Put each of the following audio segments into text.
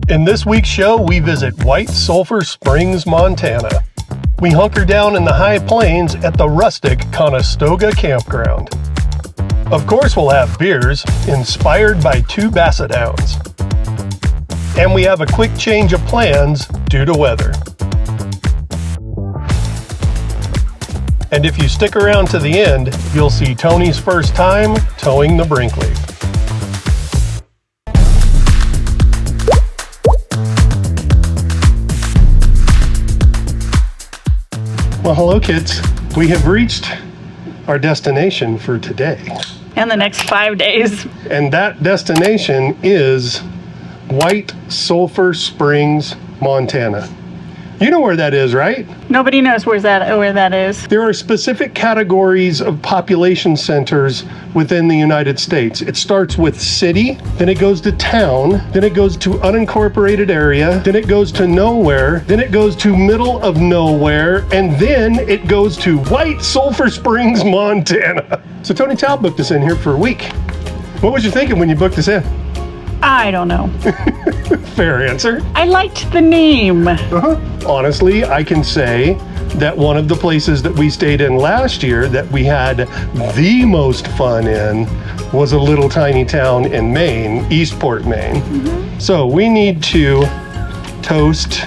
In this week's show, we visit White Sulphur Springs, Montana. We hunker down in the high plains at the rustic Conestoga campground. Of course, we'll have beers inspired by two Basset hounds. And we have a quick change of plans due to weather. And if you stick around to the end, you'll see Toni's first time towing the Brinkley. Well, hello kids. We have reached our destination for today. And the next 5 days. And that destination is White Sulphur Springs, Montana. You know where that is, right? Nobody knows where that is. There are specific categories of population centers within the United States. It starts with city, then it goes to town, then it goes to unincorporated area, then it goes to nowhere, then it goes to middle of nowhere, and then it goes to White Sulphur Springs, Montana. So Toni Towe booked us in here for a week. What was you thinking when you booked us in? I don't know. Fair answer. I liked the name. Honestly, I can say that one of the places that we stayed in last year that we had the most fun in was a little tiny town in Maine, Eastport, Maine. So we need to toast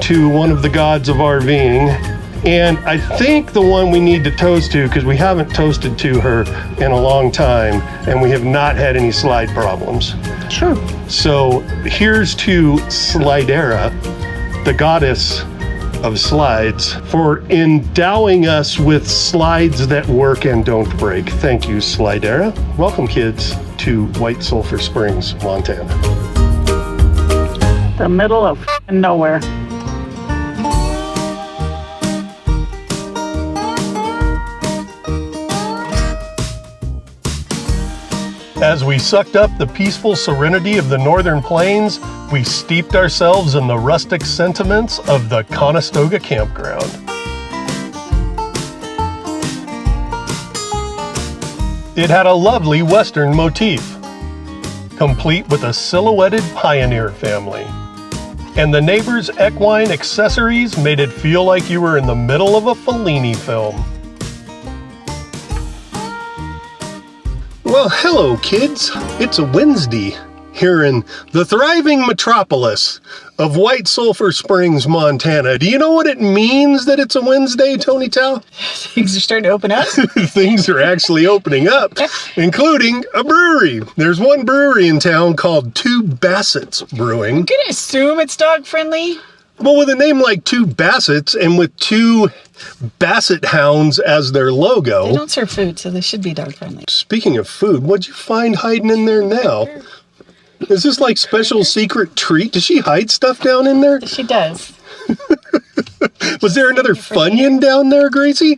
to one of the gods of RVing. And I think the one we need to toast to, because we haven't toasted to her in a long time, and we have not had any slide problems. Sure. So here's to Slidera, the goddess of slides, for endowing us with slides that work and don't break. Thank you, Slidera. Welcome, kids, to White Sulphur Springs, Montana. The middle of nowhere. As we sucked up the peaceful serenity of the northern plains, we steeped ourselves in the rustic sentiments of the Conestoga campground. It had a lovely western motif, complete with a silhouetted pioneer family. And the neighbors' equine accessories made it feel like you were in the middle of a Fellini film. Well, hello kids. It's a Wednesday here in the thriving metropolis of White Sulphur Springs, Montana. Do you know what it means that it's a Wednesday, Toni Towe? Things are starting to open up. Things are actually opening up, including a brewery. There's one brewery in town called Towe Bassets Brewing. I'm gonna assume it's dog friendly. Well, with a name like Two Bassets and with two Basset hounds as their logo. They don't serve food, so they should be dog friendly. Speaking of food, what'd you find hiding in there now? Is this like special secret treat? Does she hide stuff down in there? She does. Was there another Funyun down there, Gracie?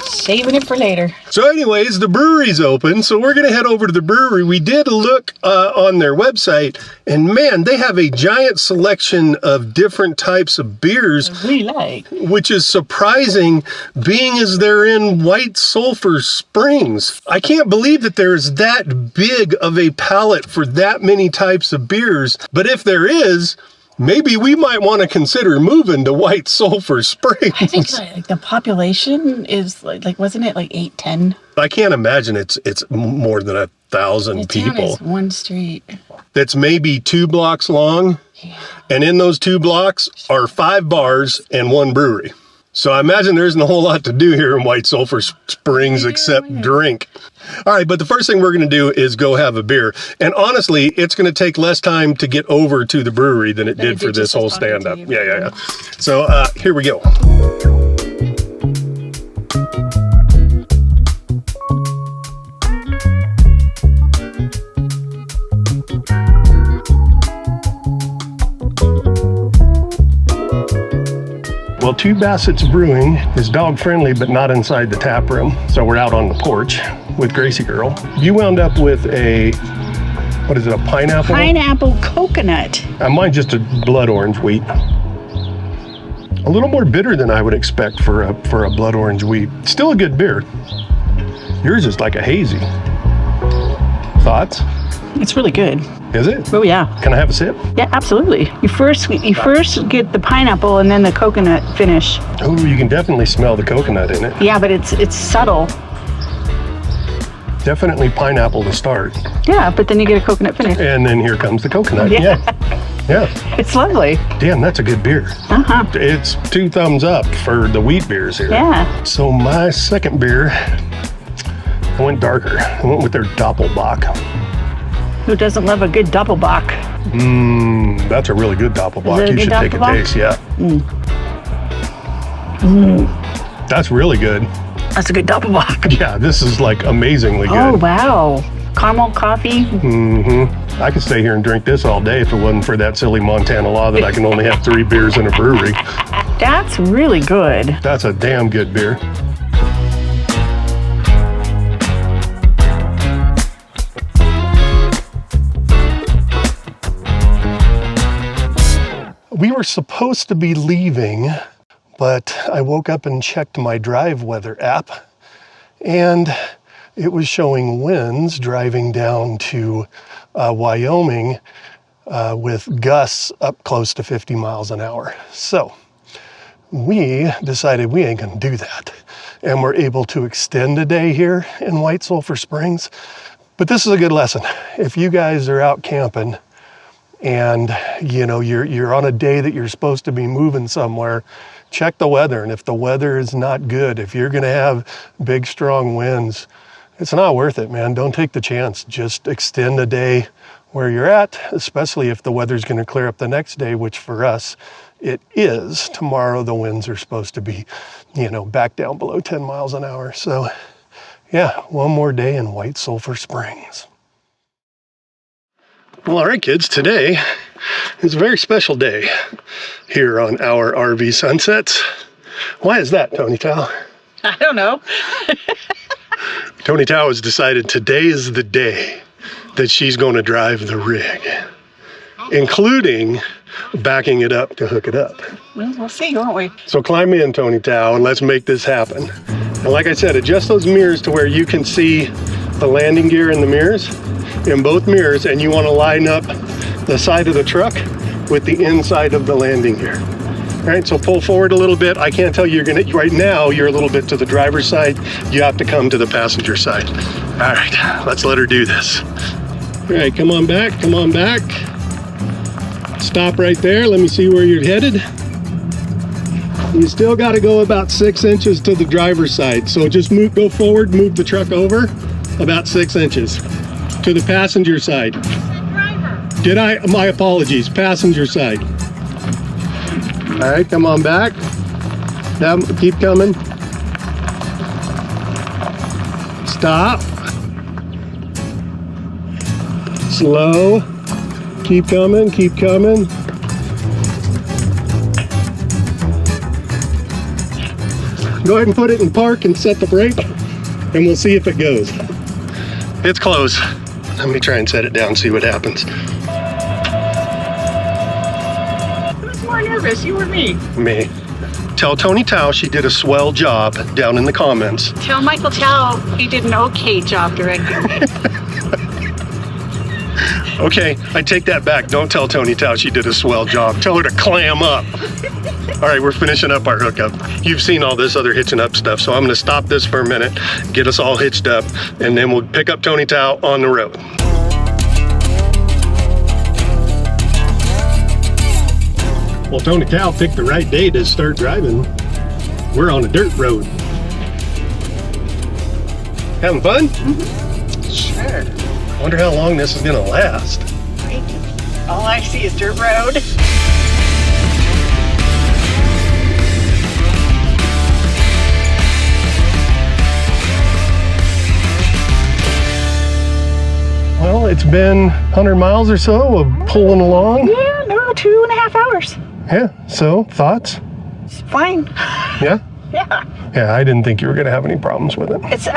Saving it for later. So anyways, the brewery's open, so we're going to head over to the brewery. We did look on their website, and man, they have a giant selection of different types of beers. We like. Which is surprising, being as they're in White Sulphur Springs. I can't believe that there is that big of a palette for that many types of beers, but if there is, maybe we might want to consider moving to White Sulphur Springs. I think the population is like wasn't it like 8-10? I can't imagine it's more than 1,000 people. Town is one street. That's maybe 2 blocks long. Yeah. And in those 2 blocks are 5 bars and 1 brewery. So I imagine there isn't a whole lot to do here in White Sulphur Springs except drink. All right, but the first thing we're going to do is go have a beer. And honestly, it's going to take less time to get over to the brewery than it did for this whole stand-up. Yeah. So here we go. Well, Two Bassets Brewing is dog friendly, but not inside the tap room. So we're out on the porch with Gracie Girl. You wound up with a, what is it, a pineapple? Pineapple coconut. Mine's just a blood orange wheat. A little more bitter than I would expect for a blood orange wheat. Still a good beer. Yours is like a hazy. Thoughts? It's really good. Is it? Oh yeah. Can I have a sip? Yeah, absolutely. You first get the pineapple and then the coconut finish. Oh, you can definitely smell the coconut in it. Yeah, but it's subtle. Definitely pineapple to start. Yeah, but then you get a coconut finish. And then here comes the coconut. Yeah. Yeah. It's lovely. Damn, that's a good beer. Uh-huh. It's 2 thumbs up for the wheat beers here. Yeah. So my second beer, I went darker. I went with their Doppelbock. Who doesn't love a good Doppelbock? That's a really good Doppelbock. Is it a You good should take a Doppelbock? taste, yeah. That's really good. That's a good Doppelbock. Yeah, this is like amazingly good. Oh, wow. Caramel coffee. I could stay here and drink this all day if it wasn't for that silly Montana law that I can only have 3 beers in a brewery. That's really good. That's a damn good beer. We were supposed to be leaving, but I woke up and checked my drive weather app, and it was showing winds driving down to Wyoming with gusts up close to 50 miles an hour. So we decided we ain't gonna do that. And we're able to extend a day here in White Sulphur Springs. But this is a good lesson. If you guys are out camping and you know you're on a day that you're supposed to be moving somewhere, check the weather. And if the weather is not good, if you're gonna have big strong winds, it's not worth it, man. Don't take the chance. Just extend a day where you're at, especially if the weather's gonna clear up the next day, which for us it is. Tomorrow the winds are supposed to be, back down below 10 miles an hour. So yeah, one more day in White Sulphur Springs. Well, all right, kids, today is a very special day here on our RV Sunsets. Why is that, Toni Towe? I don't know. Toni Towe has decided today is the day that she's going to drive the rig, including backing it up to hook it up. Well, we'll see, won't we? So climb in, Toni Towe, and let's make this happen. And like I said, adjust those mirrors to where you can see the landing gear in the mirrors, in both mirrors, and you want to line up the side of the truck with the inside of the landing gear. All right, so pull forward a little bit. I can't tell you right now, you're a little bit to the driver's side. You have to come to the passenger side. All right, let's let her do this. All right, come on back, come on back. Stop right there, let me see where you're headed. You still got to go about 6 inches to the driver's side. So just go forward, move the truck over about 6 inches to the passenger side. My apologies, passenger side. All right, come on back. Now keep coming. Stop. Slow. Keep coming, keep coming. Go ahead and put it in park and set the brake, and we'll see if it goes. It's closed. Let me try and set it down, see what happens. Who's more nervous, you or me? Me. Tell Toni Towe she did a swell job down in the comments. Tell Michael Towe he did an okay job directing me. Okay, I take that back. Don't tell Toni Towe she did a swell job. Tell her to clam up. All right, we're finishing up our hookup. You've seen all this other hitching up stuff, so I'm gonna stop this for a minute, get us all hitched up, and then we'll pick up Toni Towe on the road. Well, Toni Towe picked the right day to start driving. We're on a dirt road. Having fun? Sure. Wonder how long this is gonna last. Right. All I see is dirt road. Well, it's been 100 miles or so of pulling along. Yeah, no, 2.5 hours. Yeah, so thoughts? It's fine. Yeah? Yeah. Yeah, I didn't think you were gonna have any problems with it. It's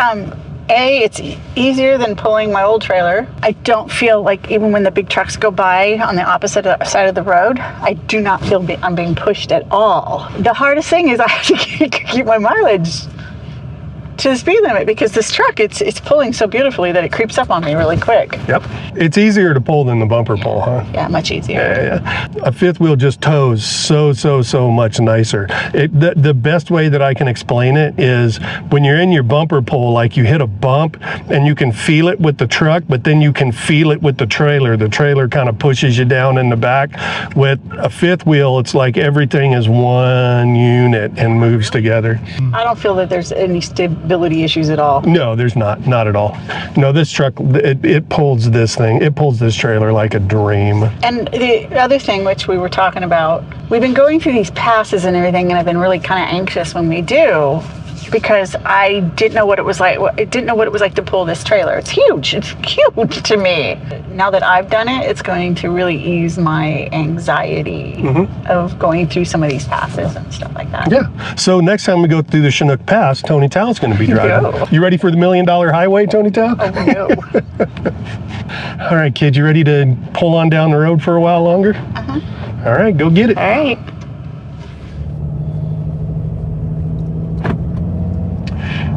it's easier than pulling my old trailer. I don't feel like, even when the big trucks go by on the opposite side of the road, I do not feel I'm being pushed at all. The hardest thing is I have to keep my mileage to the speed limit because this truck, it's pulling so beautifully that it creeps up on me really quick. Yep. It's easier to pull than the bumper pull, huh? Yeah, much easier. Yeah. A fifth wheel just tows so much nicer. The best way that I can explain it is when you're in your bumper pull, like you hit a bump and you can feel it with the truck, but then you can feel it with the trailer. The trailer kind of pushes you down in the back. With a fifth wheel, it's like everything is one unit and moves together. I don't feel that there's any stability issues at all. No, there's not at all. No, this truck, it pulls this thing. It pulls this trailer like a dream. And the other thing which we were talking about, we've been going through these passes and everything, and I've been really kind of anxious when we do, because I didn't know what it was like. I didn't know what it was like to pull this trailer. It's huge. It's huge to me. Now that I've done it, it's going to really ease my anxiety of going through some of these passes and stuff like that. Yeah. So next time we go through the Chinook Pass, Toni Towe's going to be driving. No. You ready for the $1 Million Highway, Toni Towe? Oh, no. All right, kid, you ready to pull on down the road for a while longer? All right, go get it. All right.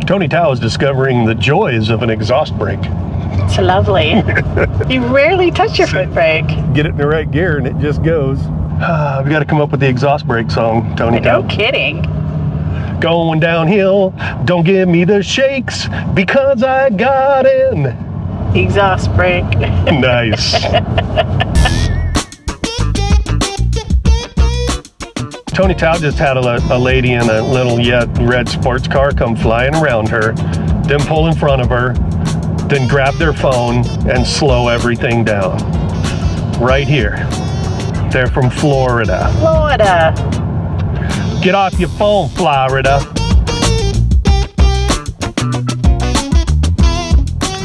Toni Towe is discovering the joys of an exhaust brake. It's lovely. You rarely touch your foot brake. Get it in the right gear and it just goes. We got to come up with the exhaust brake song, Toni Towe. No kidding. Going downhill, don't give me the shakes because I got in. Exhaust brake. Nice. Toni Towe just had a lady in a little yet red sports car come flying around her, then pull in front of her, then grab their phone and slow everything down. Right here. They're from Florida. Florida. Get off your phone, Florida.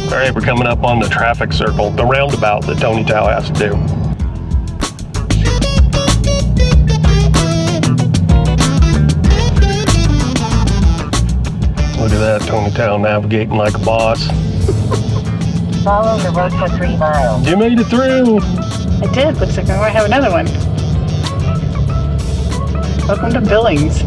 All right, we're coming up on the traffic circle, the roundabout that Toni Towe has to do. Look at that, Toni Towe navigating like a boss. Follow the road for 3 miles. You made it through. I did. Looks like I might have another one. Welcome to Billings.